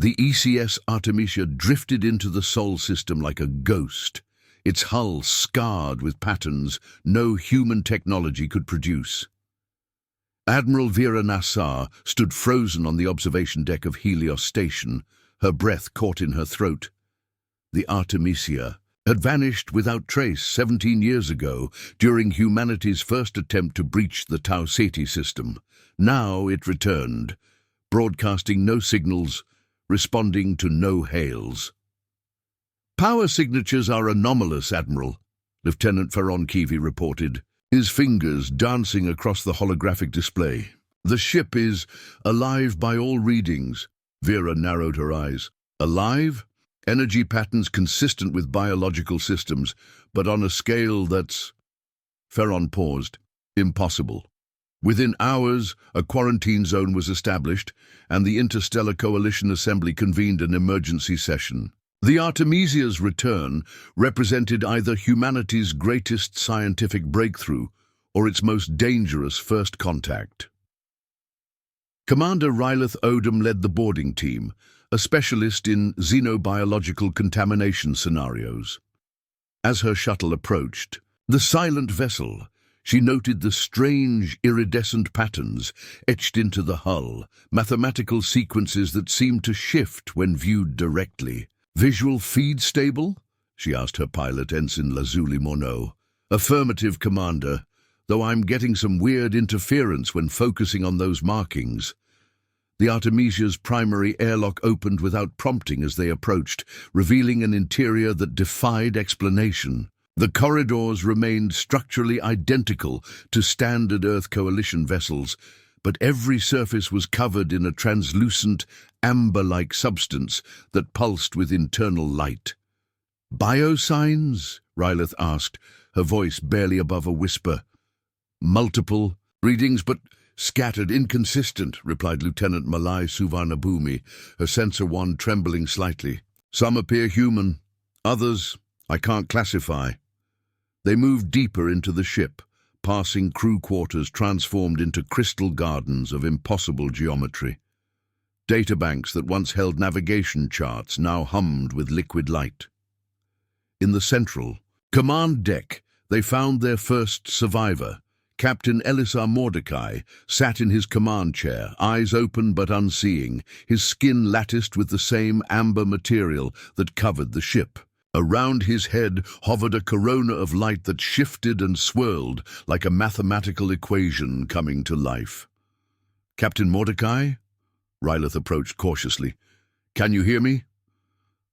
The ECS Artemisia drifted into the Sol system like a ghost, its hull scarred with patterns no human technology could produce. Admiral Vera Nassar stood frozen on the observation deck of Helios Station, her breath caught in her throat. The Artemisia had vanished without trace 17 years ago during humanity's first attempt to breach the Tau Ceti system. Now it returned, broadcasting no signals, responding to no hails. "Power signatures are anomalous, Admiral," Lieutenant Ferron Kivi reported, his fingers dancing across the holographic display. "The ship is alive by all readings." Vera narrowed her eyes. "Alive? Energy patterns consistent with biological systems, but on a scale that's—" Ferron paused. "Impossible." Within hours, a quarantine zone was established, and the Interstellar Coalition Assembly convened an emergency session. The Artemisia's return represented either humanity's greatest scientific breakthrough or its most dangerous first contact. Commander Rylith Odom led the boarding team, a specialist in xenobiological contamination scenarios. As her shuttle approached the silent vessel, she noted the strange iridescent patterns etched into the hull, mathematical sequences that seemed to shift when viewed directly. "Visual feed stable?" she asked her pilot, Ensign Lazuli Morneau. "Affirmative, Commander, though I'm getting some weird interference when focusing on those markings." The Artemisia's primary airlock opened without prompting as they approached, revealing an interior that defied explanation. The corridors remained structurally identical to standard Earth Coalition vessels, but every surface was covered in a translucent, amber-like substance that pulsed with internal light. "Biosigns?" Rylith asked, her voice barely above a whisper. "Multiple readings, but scattered, inconsistent," replied Lieutenant Malai Suvarnabhumi, her sensor wand trembling slightly. "Some appear human, others I can't classify." They moved deeper into the ship, passing crew quarters transformed into crystal gardens of impossible geometry. Databanks that once held navigation charts now hummed with liquid light. In the central command deck, they found their first survivor. Captain Elisar Mordecai sat in his command chair, eyes open but unseeing, his skin latticed with the same amber material that covered the ship. Around his head hovered a corona of light that shifted and swirled like a mathematical equation coming to life. "Captain Mordecai?" Rylith approached cautiously. "Can you hear me?"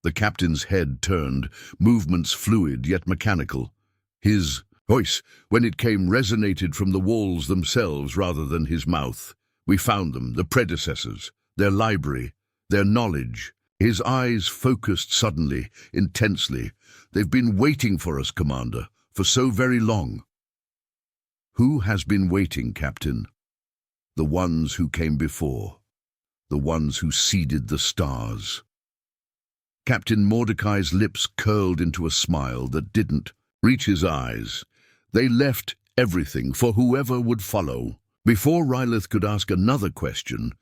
The captain's head turned, movements fluid yet mechanical. His voice, when it came, resonated from the walls themselves rather than his mouth. "We found them, the predecessors, their library, their knowledge." His eyes focused suddenly, intensely. "They've been waiting for us, Commander, for so very long." "Who has been waiting, Captain?" "The ones who came before. The ones who seeded the stars." Captain Mordecai's lips curled into a smile that didn't reach his eyes. They left everything for whoever would follow. Before Rylith could ask another question,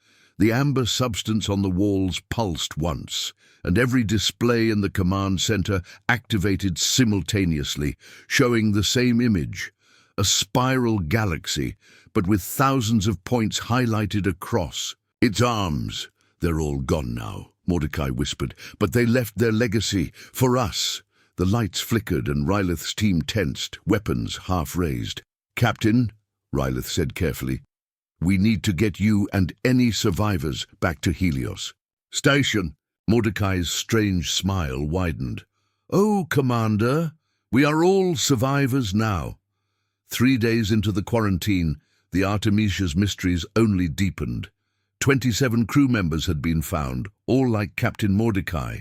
the amber substance on the walls pulsed once, and every display in the command center activated simultaneously, showing the same image, a spiral galaxy, but with thousands of points highlighted across. "Its arms, they're all gone now," Mordecai whispered, "but they left their legacy for us." The lights flickered and Rylith's team tensed, weapons half raised. "Captain," Rylith said carefully, "we need to get you and any survivors back to Helios." "Station!" Mordecai's strange smile widened. "Oh, Commander, we are all survivors now." 3 days into the quarantine, the Artemisia's mysteries only deepened. 27 crew members had been found, all like Captain Mordecai,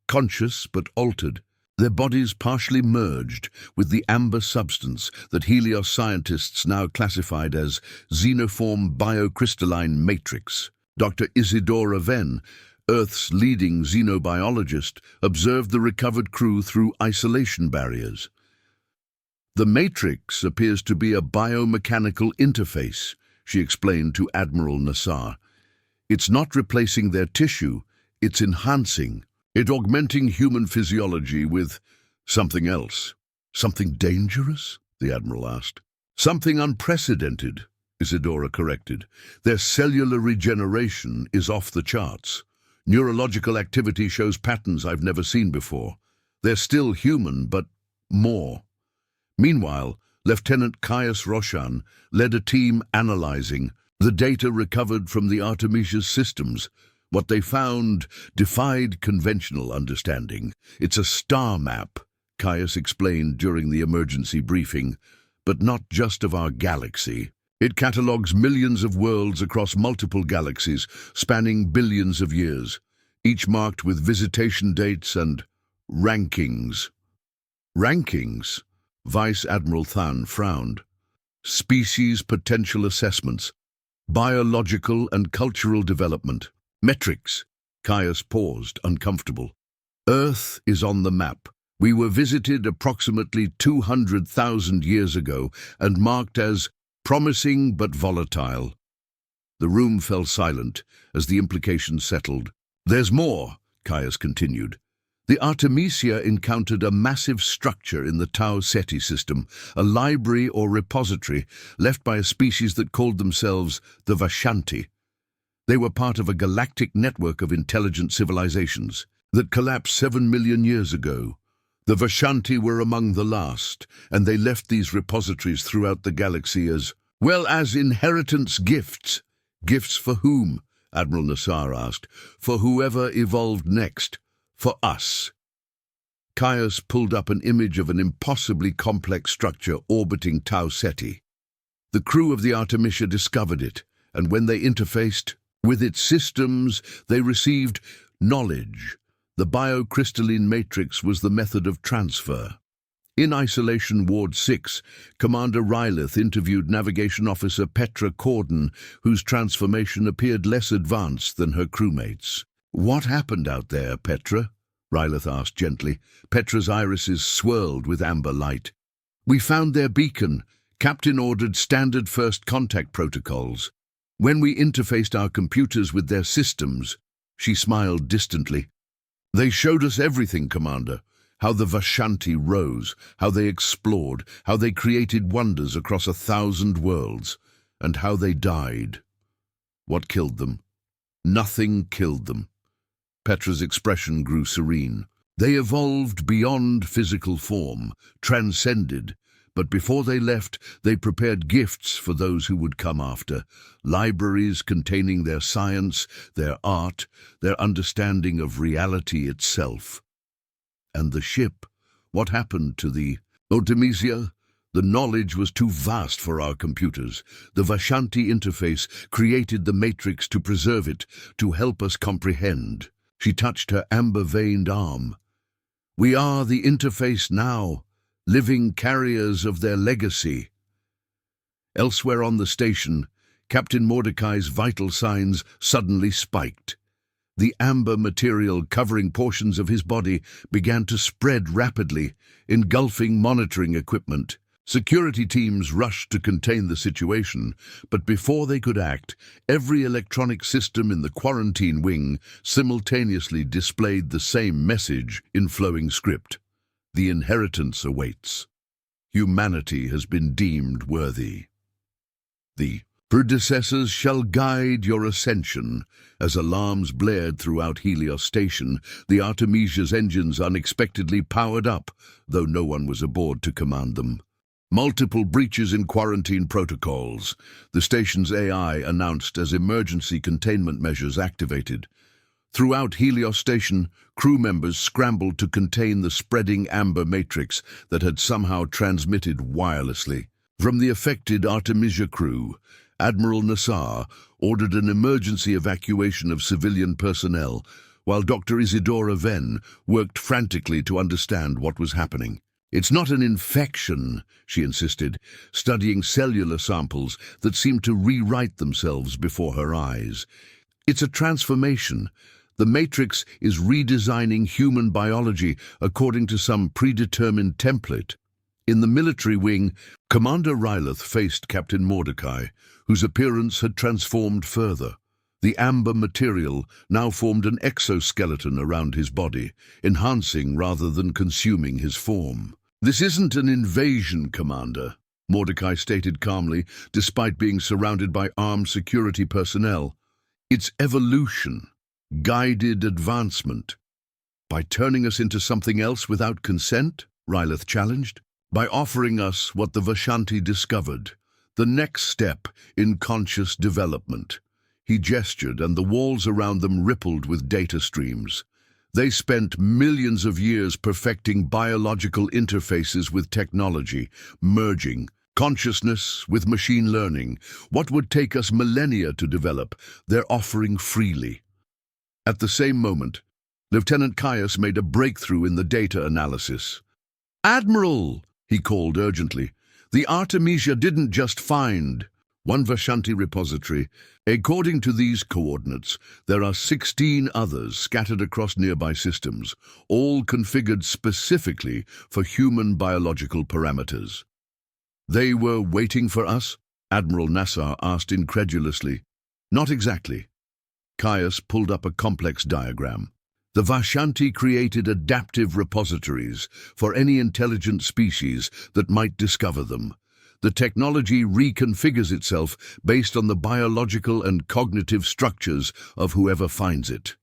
conscious but altered, their bodies partially merged with the amber substance that Helios scientists now classified as xenoform biocrystalline matrix. Dr. Isidora Venn, Earth's leading xenobiologist, observed the recovered crew through isolation barriers. "The matrix appears to be a biomechanical interface," she explained to Admiral Nassar. "It's not replacing their tissue, It's enhancing, it augmenting human physiology with something else. Something dangerous? The Admiral asked. Something unprecedented, Isidora corrected. Their cellular regeneration is off the charts. Neurological activity shows patterns I've never seen before. They're still human, but more. Meanwhile, Lieutenant Caius Roshan led a team analyzing the data recovered from the Artemisia's systems. What they found defied conventional understanding. It's a star map, Caius explained during the emergency briefing, but not just of our galaxy. It catalogues millions of worlds across multiple galaxies, spanning billions of years, each marked with visitation dates and rankings. Rankings? Vice Admiral Than frowned. Species potential assessments, biological and cultural development, metrics. Caius paused, uncomfortable. Earth is on the map. We were visited approximately 200,000 years ago and marked as promising but volatile. The room fell silent as the implications settled. There's more, Caius continued. The Artemisia encountered a massive structure in the Tau Ceti system, a library or repository left by a species that called themselves the Vashanti. They were part of a galactic network of intelligent civilizations that collapsed 7 million years ago. The Vashanti were among the last, and they left these repositories throughout the galaxy as well as inheritance gifts. Gifts for whom? Admiral Nassar asked. For whoever evolved next. For us. Caius pulled up an image of an impossibly complex structure orbiting Tau Ceti. The crew of the Artemisia discovered it, and when they interfaced with its systems, they received knowledge. The biocrystalline matrix was the method of transfer. In Isolation Ward 6, Commander Rylith interviewed Navigation Officer Petra Corden, whose transformation appeared less advanced than her crewmates. What happened out there, Petra? Rylith asked gently. Petra's irises swirled with amber light. We found their beacon. Captain ordered standard first contact protocols. When we interfaced our computers with their systems, she smiled distantly. They showed us everything, Commander. How the Vashanti rose, how they explored, how they created wonders across 1,000 worlds, and how they died. What killed them? Nothing killed them. Petra's expression grew serene. They evolved beyond physical form, transcended, but before they left, they prepared gifts for those who would come after, libraries containing their science, their art, their understanding of reality itself. And the ship, what happened to the Artemisia? The knowledge was too vast for our computers. The Vashanti interface created the matrix to preserve it, to help us comprehend. She touched her amber-veined arm. We are the interface now, living carriers of their legacy. Elsewhere on the station, Captain Mordecai's vital signs suddenly spiked. The amber material covering portions of his body began to spread rapidly, engulfing monitoring equipment. Security teams rushed to contain the situation, but before they could act, every electronic system in the quarantine wing simultaneously displayed the same message in flowing script. The inheritance awaits. Humanity has been deemed worthy. The predecessors shall guide your ascension. As alarms blared throughout Helios Station, the Artemisia's engines unexpectedly powered up, though no one was aboard to command them. Multiple breaches in quarantine protocols. The station's AI announced as emergency containment measures activated. Throughout Helios Station, crew members scrambled to contain the spreading amber matrix that had somehow transmitted wirelessly. From the affected Artemisia crew, Admiral Nassar ordered an emergency evacuation of civilian personnel, while Dr. Isidora Venn worked frantically to understand what was happening. It's not an infection, she insisted, studying cellular samples that seemed to rewrite themselves before her eyes. It's a transformation. The Matrix is redesigning human biology according to some predetermined template. In the military wing, Commander Rylith faced Captain Mordecai, whose appearance had transformed further. The amber material now formed an exoskeleton around his body, enhancing rather than consuming his form. "This isn't an invasion, Commander," Mordecai stated calmly, despite being surrounded by armed security personnel. "It's evolution, guided advancement." "By turning us into something else without consent?" Rylith challenged. "By offering us what the Vashanti discovered, the next step in conscious development." He gestured, and the walls around them rippled with data streams. They spent millions of years perfecting biological interfaces with technology, merging consciousness with machine learning. What would take us millennia to develop, they're offering freely. At the same moment, Lieutenant Caius made a breakthrough in the data analysis. "Admiral!" he called urgently. "The Artemisia didn't just find one Vashanti repository. According to these coordinates, there are 16 others scattered across nearby systems, all configured specifically for human biological parameters." "They were waiting for us?" Admiral Nassar asked incredulously. "Not exactly." Caius pulled up a complex diagram. "The Vashanti created adaptive repositories for any intelligent species that might discover them. The technology reconfigures itself based on the biological and cognitive structures of whoever finds it.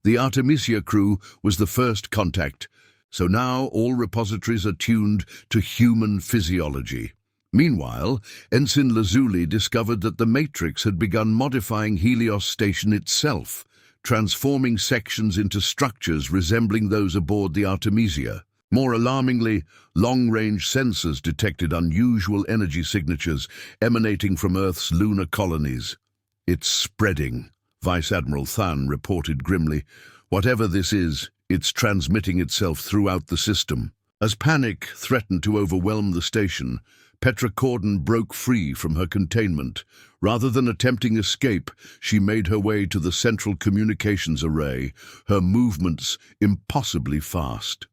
The Artemisia crew was the first contact, so now all repositories are tuned to human physiology. Meanwhile, Ensign Lazuli discovered that the Matrix had begun modifying Helios Station itself, transforming sections into structures resembling those aboard the Artemisia. More alarmingly, long-range sensors detected unusual energy signatures emanating from Earth's lunar colonies. "It's spreading," Vice Admiral Than reported grimly. "Whatever this is, it's transmitting itself throughout the system." As panic threatened to overwhelm the station, Petra Corden broke free from her containment. Rather than attempting escape, she made her way to the central communications array, her movements impossibly fast.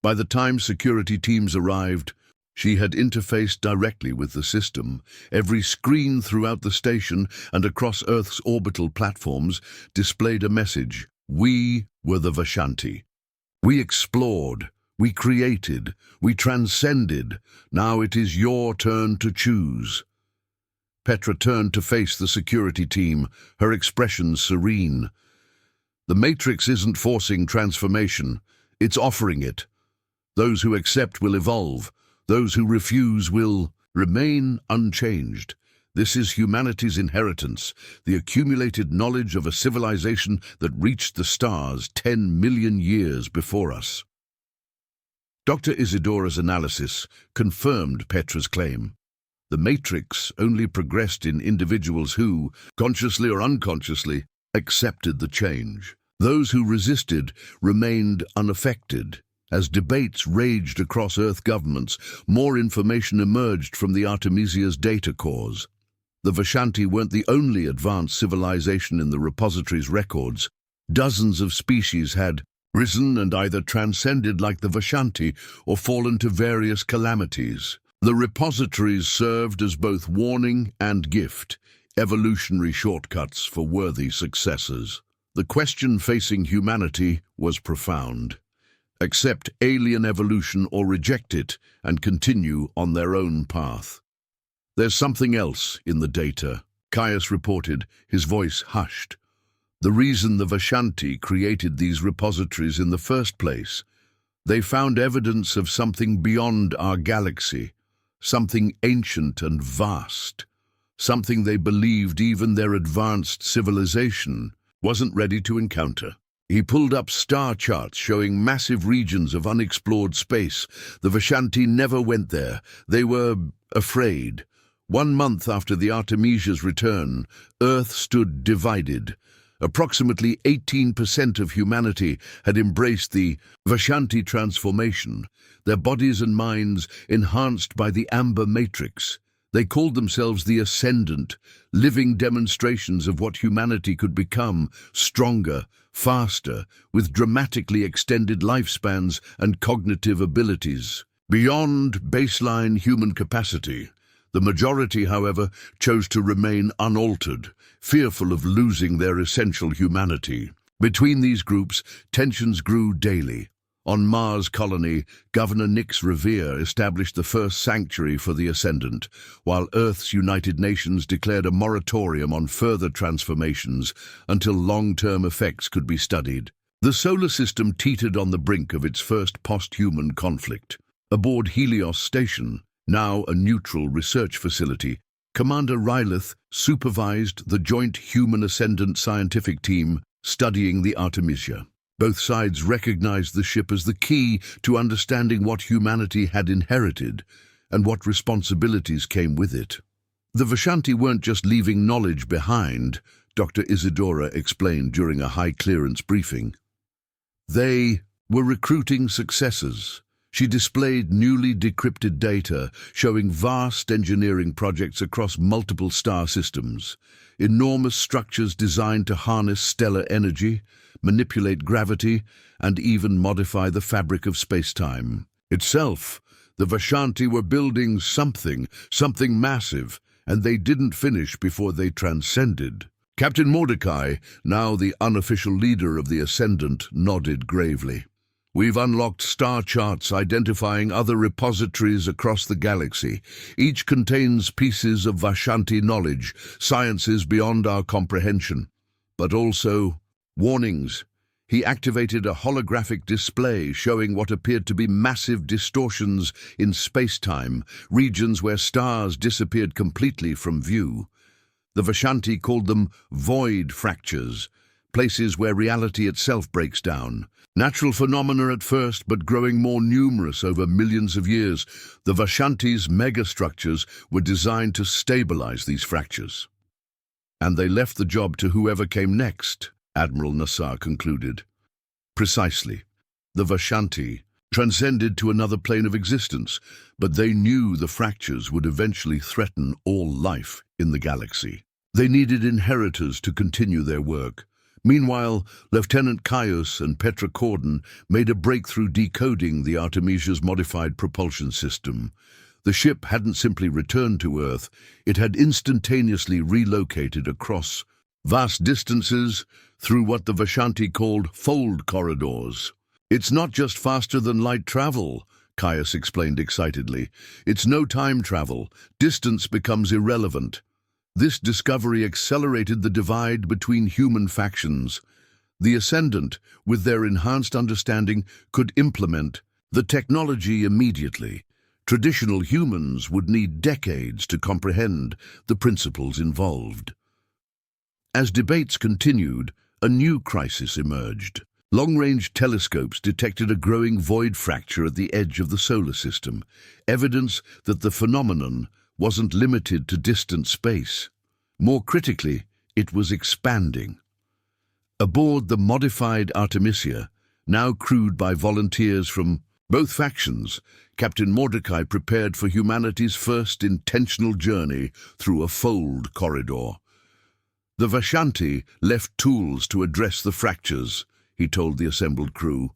By the time security teams arrived, she had interfaced directly with the system. Every screen throughout the station and across Earth's orbital platforms displayed a message. We were the Vashanti. We explored, we created, we transcended. Now it is your turn to choose. Petra turned to face the security team, her expression serene. "The Matrix isn't forcing transformation, it's offering it. Those who accept will evolve. Those who refuse will remain unchanged. This is humanity's inheritance, the accumulated knowledge of a civilization that reached the stars 10 million years before us." Dr. Isidora's analysis confirmed Petra's claim. The Matrix only progressed in individuals who, consciously or unconsciously, accepted the change. Those who resisted remained unaffected. As debates raged across Earth governments, more information emerged from the Artemisia's data cores. The Vashanti weren't the only advanced civilization in the repository's records. Dozens of species had risen and either transcended like the Vashanti or fallen to various calamities. The repositories served as both warning and gift, evolutionary shortcuts for worthy successors. The question facing humanity was profound. Accept alien evolution or reject it and continue on their own path. "There's something else in the data," Caius reported, his voice hushed. "The reason the Vashanti created these repositories in the first place, they found evidence of something beyond our galaxy, something ancient and vast, something they believed even their advanced civilization wasn't ready to encounter." He pulled up star charts showing massive regions of unexplored space. The Vashanti never went there. They were afraid. 1 month after the Artemisia's return, Earth stood divided. Approximately 18% of humanity had embraced the Vashanti transformation, their bodies and minds enhanced by the amber matrix. They called themselves the Ascendant, living demonstrations of what humanity could become, stronger, faster, with dramatically extended lifespans and cognitive abilities. Beyond baseline human capacity, The majority, however, chose to remain unaltered, fearful of losing their essential humanity. Between these groups, tensions grew daily. On Mars colony, Governor Nix Revere established the first sanctuary for the Ascendant, while Earth's United Nations declared a moratorium on further transformations until long-term effects could be studied. The solar system teetered on the brink of its first post-human conflict. Aboard Helios Station, now a neutral research facility, Commander Rylith supervised the joint Human Ascendant scientific team studying the Artemisia. Both sides recognized the ship as the key to understanding what humanity had inherited and what responsibilities came with it. The Vashanti weren't just leaving knowledge behind, Dr. Isidora explained during a high-clearance briefing. They were recruiting successors. She displayed newly decrypted data showing vast engineering projects across multiple star systems, enormous structures designed to harness stellar energy, manipulate gravity, and even modify the fabric of space-time itself. The Vashanti were building something massive, and they didn't finish before they transcended. Captain Mordecai, now the unofficial leader of the Ascendant, nodded gravely. We've unlocked star charts identifying other repositories across the galaxy. Each contains pieces of Vashanti knowledge, sciences beyond our comprehension. But also warnings. He activated a holographic display showing what appeared to be massive distortions in space-time, regions where stars disappeared completely from view. The Vashanti called them void fractures, places where reality itself breaks down. Natural phenomena at first, but growing more numerous over millions of years, the Vashanti's megastructures were designed to stabilize these fractures. And they left the job to whoever came next, Admiral Nassar concluded. Precisely. The Vashanti transcended to another plane of existence, but they knew the fractures would eventually threaten all life in the galaxy. They needed inheritors to continue their work. Meanwhile, Lieutenant Caius and Petra Corden made a breakthrough decoding the Artemisia's modified propulsion system. The ship hadn't simply returned to Earth, it had instantaneously relocated across vast distances through what the Vashanti called fold corridors. It's not just faster than light travel, Caius explained excitedly. It's no time travel. Distance becomes irrelevant. This discovery accelerated the divide between human factions. The Ascendant, with their enhanced understanding, could implement the technology immediately. Traditional humans would need decades to comprehend the principles involved. As debates continued, a new crisis emerged. Long-range telescopes detected a growing void fracture at the edge of the solar system, evidence that the phenomenon wasn't limited to distant space. More critically, it was expanding. Aboard the modified Artemisia, now crewed by volunteers from both factions, Captain Mordecai prepared for humanity's first intentional journey through a fold corridor. The Vashanti left tools to address the fractures, he told the assembled crew,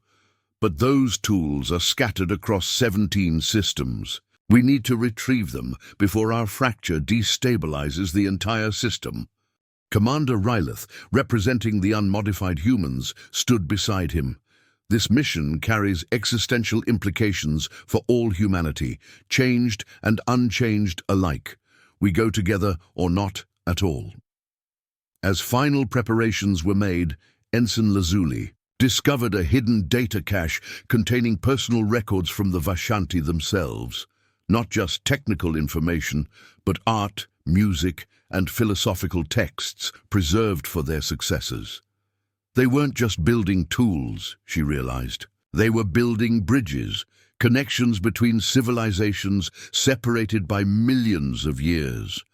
but those tools are scattered across 17 systems. We need to retrieve them before our fracture destabilizes the entire system. Commander Rylith, representing the unmodified humans, stood beside him. This mission carries existential implications for all humanity, changed and unchanged alike. We go together or not at all. As final preparations were made, Ensign Lazuli discovered a hidden data cache containing personal records from the Vashanti themselves. Not just technical information, but art, music, and philosophical texts preserved for their successors. They weren't just building tools, she realized. They were building bridges, connections between civilizations separated by millions of years.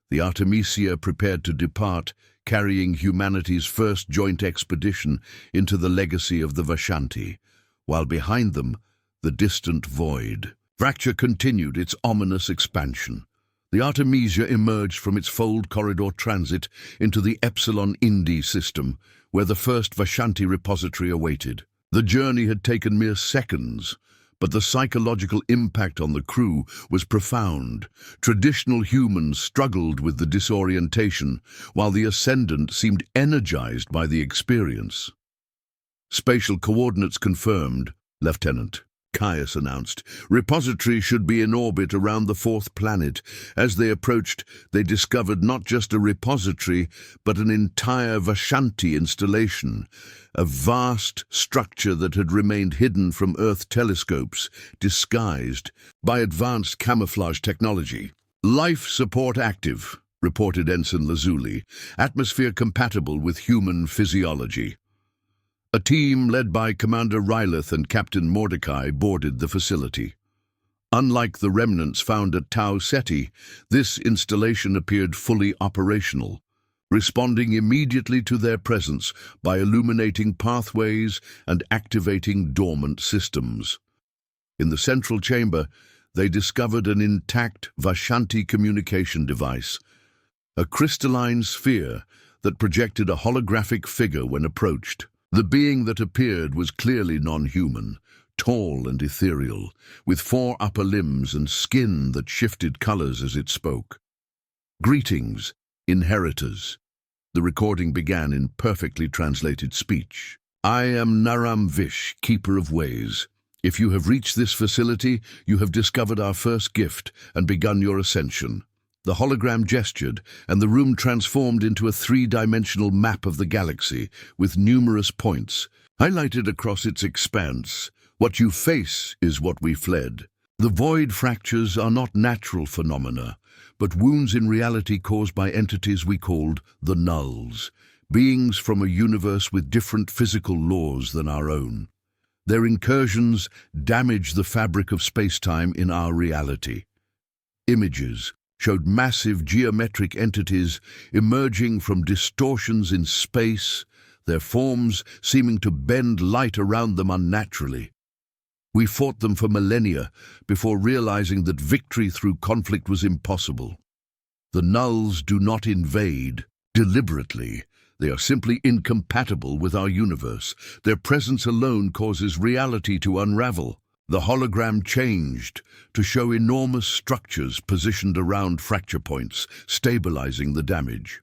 The Artemisia prepared to depart, carrying humanity's first joint expedition into the legacy of the Vashanti, while behind them, the distant void. Fracture continued its ominous expansion. The Artemisia emerged from its fold corridor transit into the Epsilon Indi system, where the first Vashanti repository awaited. The journey had taken mere seconds, But the psychological impact on the crew was profound. Traditional humans struggled with the disorientation, while the Ascendant seemed energized by the experience. "Spatial coordinates confirmed," Lieutenant Caius announced. "Repository should be in orbit around the fourth planet." As they approached, they discovered not just a repository, but an entire Vashanti installation, a vast structure that had remained hidden from Earth telescopes, disguised by advanced camouflage technology. "Life support active," reported Ensign Lazuli, "atmosphere compatible with human physiology." A team led by Commander Rylith and Captain Mordecai boarded the facility. Unlike the remnants found at Tau Ceti, this installation appeared fully operational, responding immediately to their presence by illuminating pathways and activating dormant systems. In the central chamber, they discovered an intact Vashanti communication device, a crystalline sphere that projected a holographic figure when approached. The being that appeared was clearly non-human, tall and ethereal, with 4 upper limbs and skin that shifted colors as it spoke. "Greetings, inheritors." The recording began in perfectly translated speech. "I am Naram Vish, Keeper of Ways. If you have reached this facility, you have discovered our first gift and begun your ascension." The hologram gestured, and the room transformed into a 3-dimensional map of the galaxy, with numerous points, highlighted across its expanse. "What you face is what we fled." The void fractures are not natural phenomena, but wounds in reality caused by entities we called the Nulls, beings from a universe with different physical laws than our own. Their incursions damaged the fabric of space-time in our reality. Images showed massive geometric entities emerging from distortions in space, their forms seeming to bend light around them unnaturally. We fought them for millennia before realizing that victory through conflict was impossible. The Nulls do not invade deliberately. They are simply incompatible with our universe. Their presence alone causes reality to unravel. The hologram changed to show enormous structures positioned around fracture points, stabilizing the damage.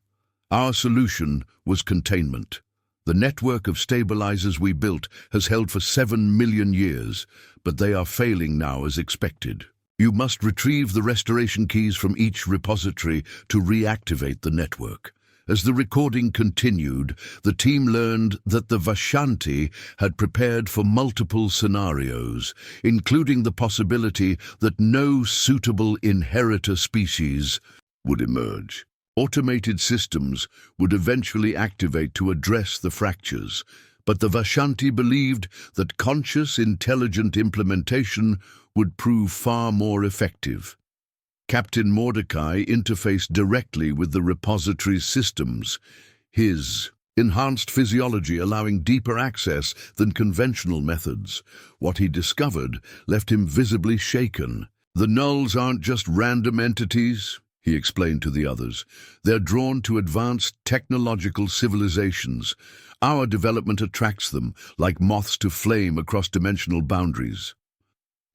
Our solution was containment. The network of stabilizers we built has held for 7 million years, but they are failing now as expected. You must retrieve the restoration keys from each repository to reactivate the network. As the recording continued, the team learned that the Vashanti had prepared for multiple scenarios, including the possibility that no suitable inheritor species would emerge. Automated systems would eventually activate to address the fractures, but the Vashanti believed that conscious, intelligent implementation would prove far more effective. Captain Mordecai interfaced directly with the repository's systems, his enhanced physiology allowing deeper access than conventional methods. What he discovered left him visibly shaken. "The Nulls aren't just random entities," he explained to the others. "They're drawn to advanced technological civilizations. Our development attracts them, like moths to flame across dimensional boundaries."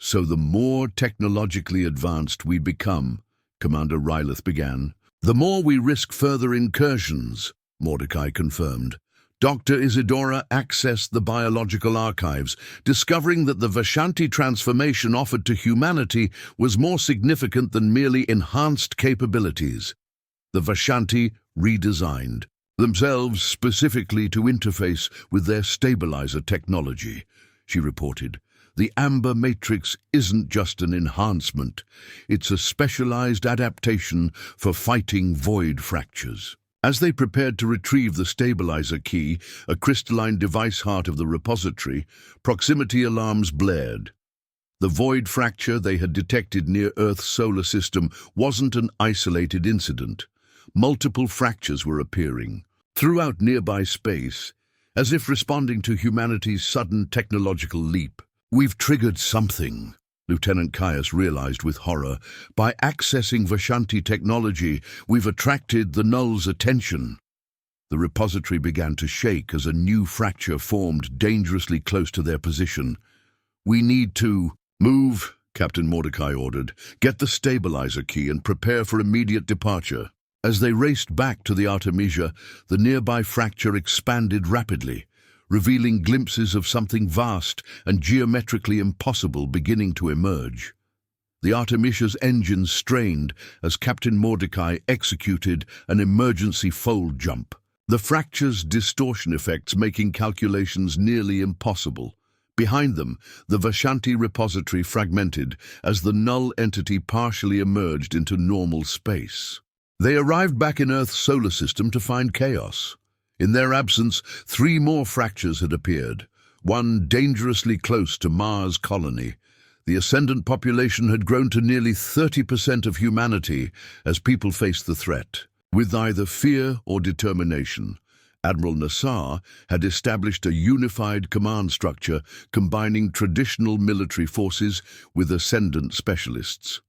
"So the more technologically advanced we become," Commander Rylith began, "the more we risk further incursions," Mordecai confirmed. Dr. Isidora accessed the biological archives, discovering that the Vashanti transformation offered to humanity was more significant than merely enhanced capabilities. The Vashanti redesigned themselves specifically to interface with their stabilizer technology, she reported. "The Amber Matrix isn't just an enhancement, it's a specialized adaptation for fighting void fractures." As they prepared to retrieve the stabilizer key, a crystalline device heart of the repository, proximity alarms blared. The void fracture they had detected near Earth's solar system wasn't an isolated incident. Multiple fractures were appearing throughout nearby space, as if responding to humanity's sudden technological leap. "We've triggered something," Lieutenant Caius realized with horror. "By accessing Vashanti technology, we've attracted the Null's attention." The repository began to shake as a new fracture formed dangerously close to their position. "We need to," Move, Captain Mordecai ordered. Get the stabilizer key and prepare for immediate departure. As they raced back to the Artemisia, the nearby fracture expanded rapidly, revealing glimpses of something vast and geometrically impossible beginning to emerge. The Artemisia's engines strained as Captain Mordecai executed an emergency fold jump, the fracture's distortion effects making calculations nearly impossible. Behind them, the Vashanti repository fragmented as the null entity partially emerged into normal space. They arrived back in Earth's solar system to find chaos. In their absence, 3 more fractures had appeared, one dangerously close to Mars' colony. The ascendant population had grown to nearly 30% of humanity as people faced the threat. With either fear or determination, Admiral Nassar had established a unified command structure combining traditional military forces with ascendant specialists.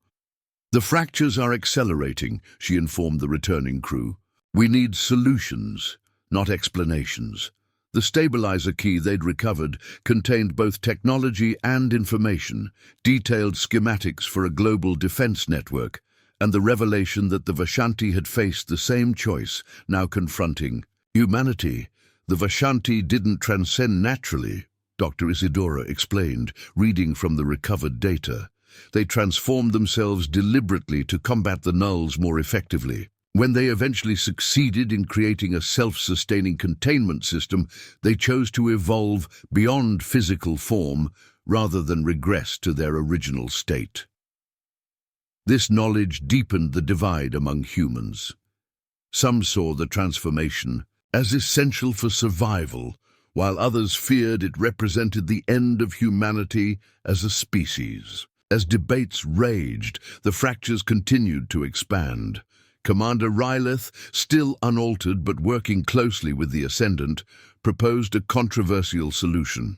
"The fractures are accelerating," she informed the returning crew. "We need solutions, not explanations." The stabilizer key they'd recovered contained both technology and information, detailed schematics for a global defense network, and the revelation that the Vashanti had faced the same choice, now confronting humanity. "The Vashanti didn't transcend naturally," Dr. Isidora explained, reading from the recovered data. "They transformed themselves deliberately to combat the nulls more effectively. When they eventually succeeded in creating a self-sustaining containment system, they chose to evolve beyond physical form rather than regress to their original state." This knowledge deepened the divide among humans. Some saw the transformation as essential for survival, while others feared it represented the end of humanity as a species. As debates raged, the fractures continued to expand. Commander Ryleth, still unaltered but working closely with the Ascendant, proposed a controversial solution.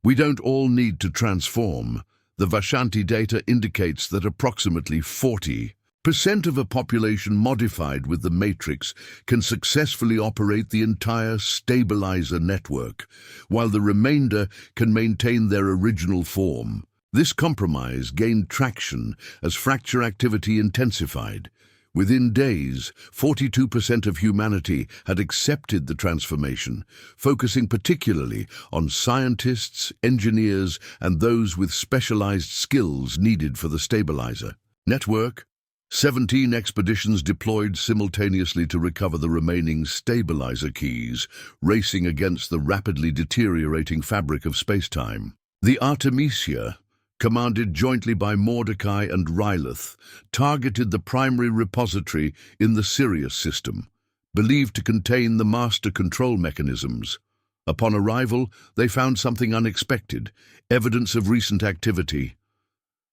"We don't all need to transform. The Vashanti data indicates that approximately 40% of a population modified with the Matrix can successfully operate the entire stabilizer network, while the remainder can maintain their original form." This compromise gained traction as fracture activity intensified. Within days, 42% of humanity had accepted the transformation, focusing particularly on scientists, engineers, and those with specialized skills needed for the stabilizer network. 17 expeditions deployed simultaneously to recover the remaining stabilizer keys, racing against the rapidly deteriorating fabric of spacetime. The Artemisia, commanded jointly by Mordecai and Ryleth, targeted the primary repository in the Sirius system, believed to contain the master control mechanisms. Upon arrival, they found something unexpected, evidence of recent activity.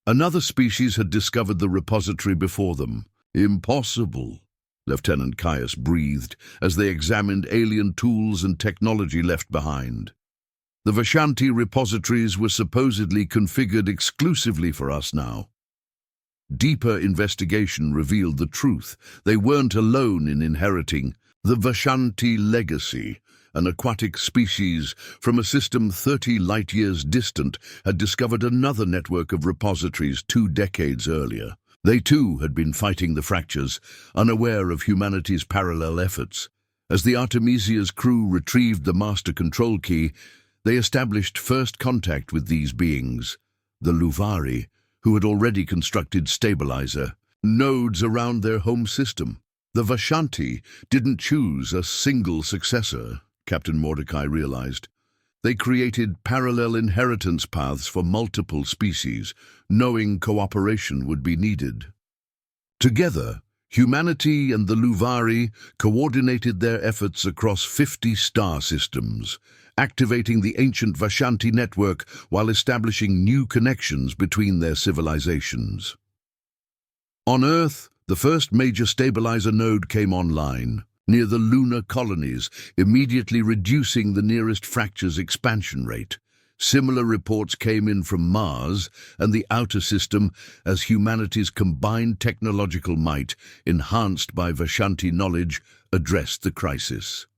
Another species had discovered the repository before them. "Impossible," Lieutenant Caius breathed as they examined alien tools and technology left behind. "The Vashanti repositories were supposedly configured exclusively for us now." Deeper investigation revealed the truth. They weren't alone in inheriting the Vashanti legacy. An aquatic species from a system 30 light-years distant had discovered another network of repositories 2 decades earlier. They too had been fighting the fractures, unaware of humanity's parallel efforts. As the Artemisia's crew retrieved the master control key, they established first contact with these beings, the Luvari, who had already constructed stabilizer nodes around their home system. The Vashanti didn't choose a single successor, Captain Mordecai realized. They created parallel inheritance paths for multiple species, knowing cooperation would be needed. Together, humanity and the Luvari coordinated their efforts across 50 star systems, activating the ancient Vashanti network while establishing new connections between their civilizations. On Earth, the first major stabilizer node came online, near the lunar colonies, immediately reducing the nearest fracture's expansion rate. Similar reports came in from Mars and the outer system as humanity's combined technological might, enhanced by Vashanti knowledge, addressed the crisis.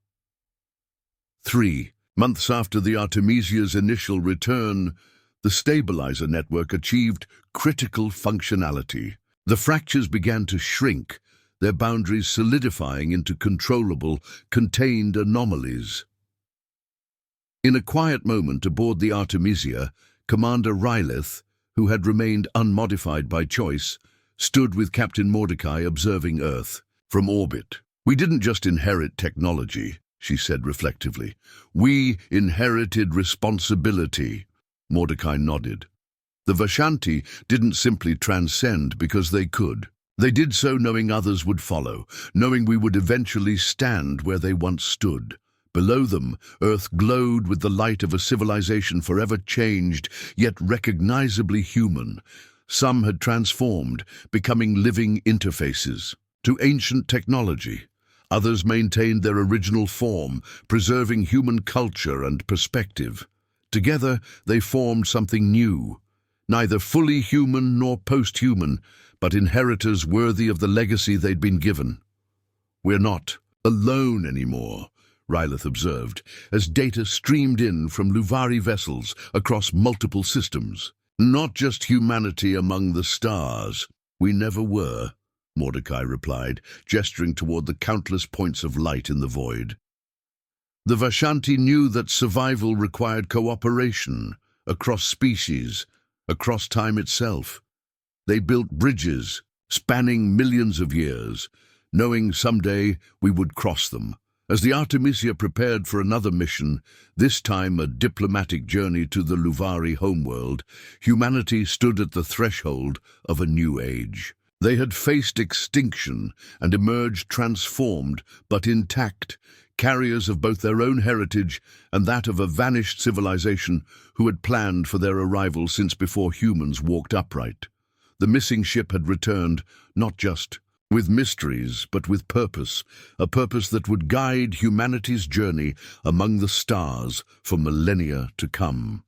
3 months after the Artemisia's initial return, The stabilizer network achieved critical functionality. The fractures began to shrink, their boundaries solidifying into controllable, contained anomalies. In a quiet moment aboard the Artemisia, Commander Rylith, who had remained unmodified by choice, stood with Captain Mordecai observing Earth from orbit. "We didn't just inherit technology," she said reflectively. "We inherited responsibility." Mordecai nodded. The Vashanti didn't simply transcend because they could. They did so knowing others would follow, knowing we would eventually stand where they once stood. Below them, Earth glowed with the light of a civilization forever changed, yet recognizably human. Some had transformed, becoming living interfaces to ancient technology. Others maintained their original form, preserving human culture and perspective. Together, they formed something new, neither fully human nor post-human, but inheritors worthy of the legacy they'd been given. "We're not alone anymore," Rylith observed, as data streamed in from Luvari vessels across multiple systems. "Not just humanity among the stars." "We never were," Mordecai replied, gesturing toward the countless points of light in the void. The Vashanti knew that survival required cooperation, across species, across time itself. They built bridges, spanning millions of years, knowing someday we would cross them. As the Artemisia prepared for another mission, this time a diplomatic journey to the Luvari homeworld, humanity stood at the threshold of a new age. They had faced extinction and emerged transformed, but intact, carriers of both their own heritage and that of a vanished civilization who had planned for their arrival since before humans walked upright. The missing ship had returned, not just with mysteries, but with purpose, a purpose that would guide humanity's journey among the stars for millennia to come.